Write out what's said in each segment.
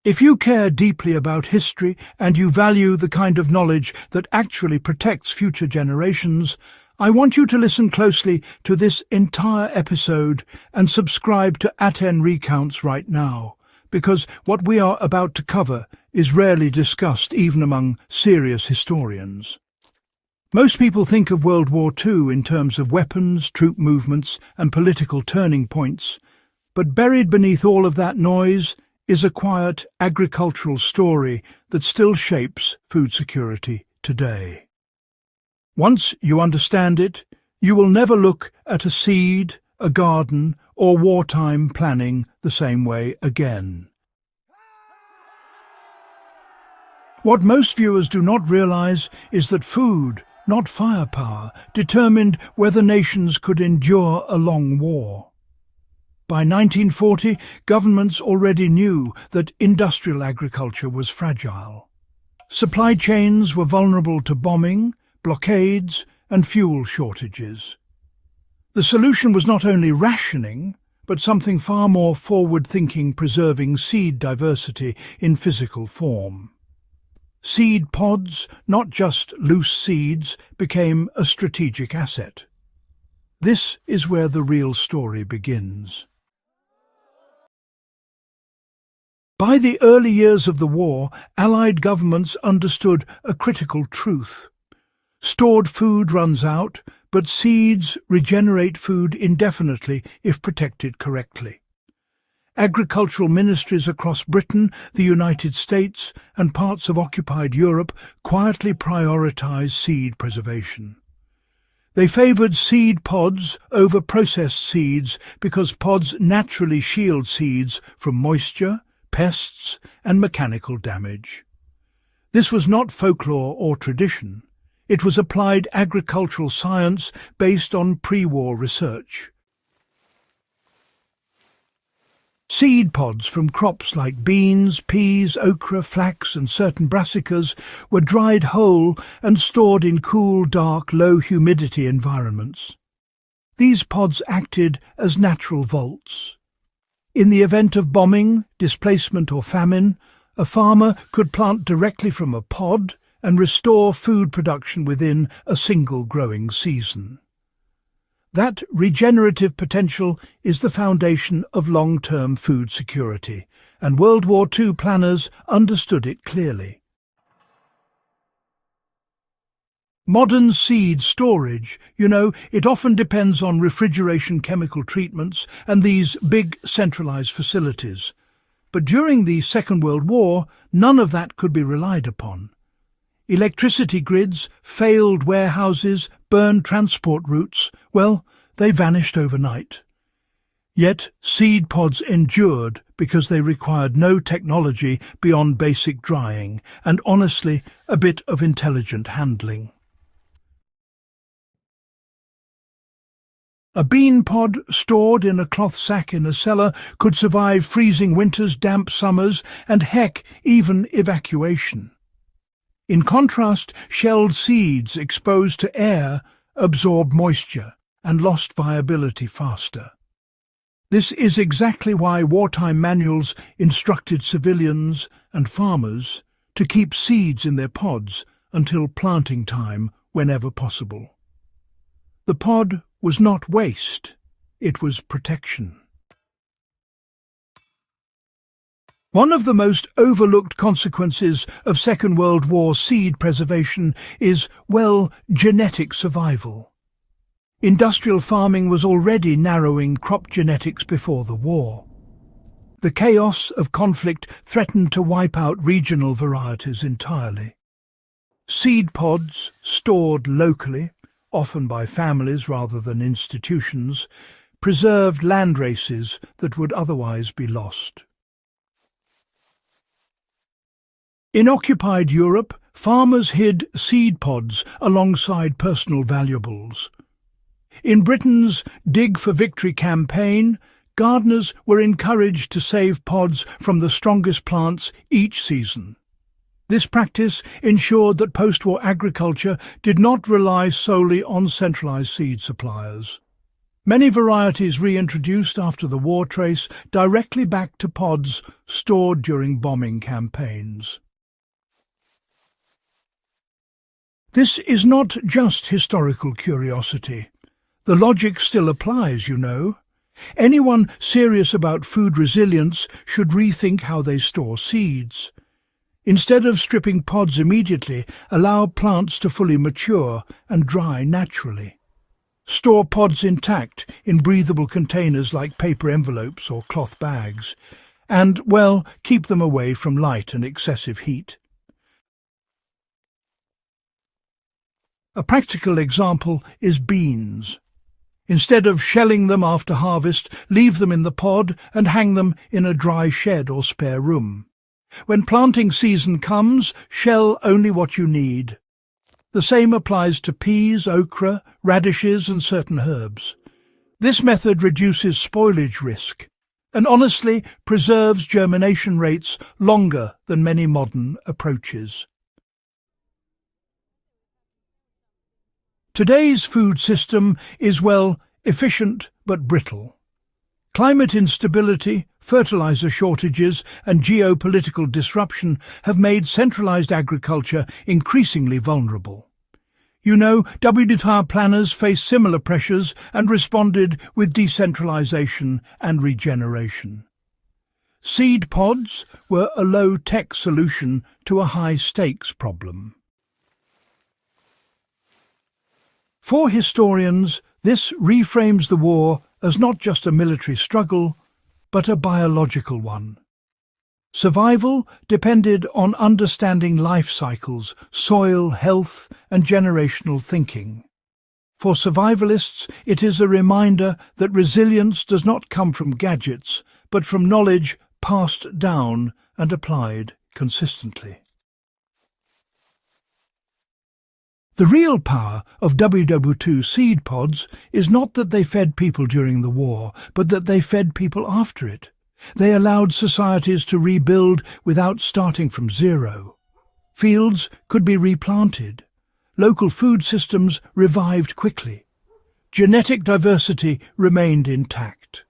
If you care deeply about history and you value the kind of knowledge that actually protects future generations, I want you to listen closely to this entire episode and subscribe to Atten Recounts right now, because what we are about to cover is rarely discussed even among serious historians. Most people think of World War II in terms of weapons, troop movements, and political turning points, but buried beneath all of that noise is a quiet agricultural story that still shapes food security today. Once you understand it, you will never look at a seed, a garden, or wartime planning the same way again. What most viewers do not realize is that food, not firepower, determined whether nations could endure a long war. By 1940, governments already knew that industrial agriculture was fragile. Supply chains were vulnerable to bombing, blockades, and fuel shortages. The solution was not only rationing, but something far more forward-thinking, preserving seed diversity in physical form. Seed pods, not just loose seeds, became a strategic asset. This is where the real story begins. By the early years of the war, Allied governments understood a critical truth. Stored food runs out, but seeds regenerate food indefinitely if protected correctly. Agricultural ministries across Britain, the United States, and parts of occupied Europe quietly prioritized seed preservation. They favored seed pods over processed seeds because pods naturally shield seeds from moisture, pests, and mechanical damage. This was not folklore or tradition. It was applied agricultural science based on pre-war research. Seed pods from crops like beans, peas, okra, flax, and certain brassicas were dried whole and stored in cool, dark, low-humidity environments. These pods acted as natural vaults. In the event of bombing, displacement, or famine, a farmer could plant directly from a pod and restore food production within a single growing season. That regenerative potential is the foundation of long-term food security, and World War II planners understood it clearly. Modern seed storage, it often depends on refrigeration, chemical treatments, and these big centralized facilities. But during the Second World War, none of that could be relied upon. Electricity grids, failed warehouses, burned transport routes, they vanished overnight. Yet seed pods endured because they required no technology beyond basic drying and, honestly, a bit of intelligent handling. A bean pod stored in a cloth sack in a cellar could survive freezing winters, damp summers, and even evacuation. In contrast, shelled seeds exposed to air absorbed moisture and lost viability faster. This is exactly why wartime manuals instructed civilians and farmers to keep seeds in their pods until planting time whenever possible. The pod was not waste, it was protection. One of the most overlooked consequences of Second World War seed preservation is, genetic survival. Industrial farming was already narrowing crop genetics before the war. The chaos of conflict threatened to wipe out regional varieties entirely. Seed pods, stored locally, often by families rather than institutions, preserved land races that would otherwise be lost. In occupied Europe, farmers hid seed pods alongside personal valuables. In Britain's Dig for Victory campaign, gardeners were encouraged to save pods from the strongest plants each season. This practice ensured that post-war agriculture did not rely solely on centralized seed suppliers. Many varieties reintroduced after the war trace directly back to pods stored during bombing campaigns. This is not just historical curiosity. The logic still applies, you know. Anyone serious about food resilience should rethink how they store seeds. Instead of stripping pods immediately, allow plants to fully mature and dry naturally. Store pods intact in breathable containers like paper envelopes or cloth bags, and, well, keep them away from light and excessive heat. A practical example is beans. Instead of shelling them after harvest, leave them in the pod and hang them in a dry shed or spare room. When planting season comes, shell only what you need. The same applies to peas, okra, radishes and certain herbs. This method reduces spoilage risk and honestly preserves germination rates longer than many modern approaches. Today's food system is, well, efficient but brittle. Climate instability, fertilizer shortages and geopolitical disruption have made centralized agriculture increasingly vulnerable. You know, WWII planners faced similar pressures and responded with decentralization and regeneration. Seed pods were a low-tech solution to a high-stakes problem. For historians, this reframes the war as not just a military struggle, but a biological one. Survival depended on understanding life cycles, soil health, and generational thinking. For survivalists, it is a reminder that resilience does not come from gadgets, but from knowledge passed down and applied consistently. The real power of WWII seed pods is not that they fed people during the war, but that they fed people after it. They allowed societies to rebuild without starting from zero. Fields could be replanted. Local food systems revived quickly. Genetic diversity remained intact.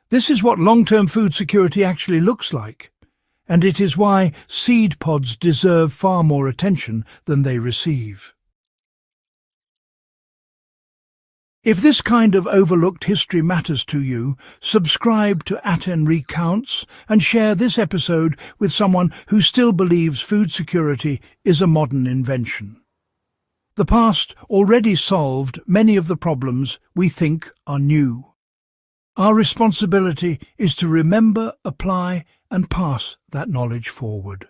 This is what long-term food security actually looks like, and it is why seed pods deserve far more attention than they receive. If this kind of overlooked history matters to you, subscribe to Atten Recounts and share this episode with someone who still believes food security is a modern invention. The past already solved many of the problems we think are new. Our responsibility is to remember, apply and pass that knowledge forward.